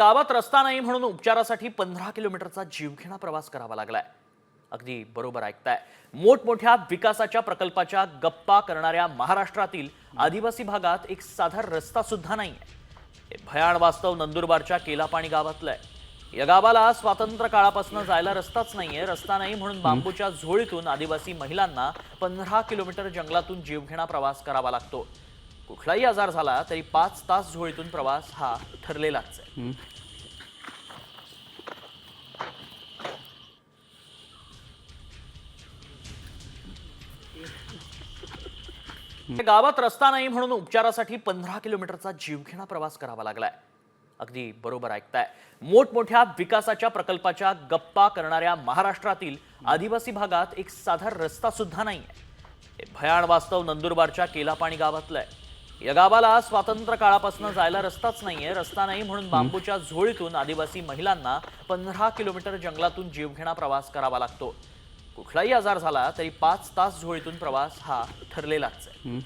गावात रस्ता नाही म्हणून उपचारासाठी 15 किलोमीटरचा जीवघेणा प्रवास करावा लागलाय। अगदी बरोबर ऐकताय। मोठमोठ्या विकासाच्या प्रकल्पाच्या गप्पा करणाऱ्या महाराष्ट्रातील आदिवासी भागात एक साधा रस्ता सुद्धा नाहीये। हे भयान वास्तव नंदुरबारच्या केलापाणी गावातलं आहे। या गावाला स्वातंत्र्य काळापासून जायला रस्ताच नाहीये। रस्ता नाही म्हणून बांबूच्या झोळीतून आदिवासी महिलांना 15 किलोमीटर जंगलातून जीवघेणा प्रवास करावा लागतो। कुठलाही आजार झाला तरी 5 तास झोळीतून प्रवास हा ठरलेलाच आहे। गावात रस्ता नाही म्हणून उपचारासाठी 15 किलोमीटरचा जीवघेणा प्रवास करावा लागलाय। अगदी बरोबर ऐकताय। मोठमोठ्या विकासाच्या प्रकल्पाच्या गप्पा करणाऱ्या महाराष्ट्रातील आदिवासी भागात एक साधा रस्ता सुद्धा नाहीये। हे भयान वास्तव नंदुरबारच्या केलापाणी गावातलं आहे। या गावाला स्वातंत्र्य काळापासून जायला रस्ताच नाहीये। रस्ता नाही म्हणून बांबूच्या झोळीतून आदिवासी महिलांना 15 किलोमीटर जंगलातून जीवघेणा प्रवास करावा लागतो। कुठलाही आजार झाला तरी 5 तास झोळीतून प्रवास हा ठरलेलाच आहे।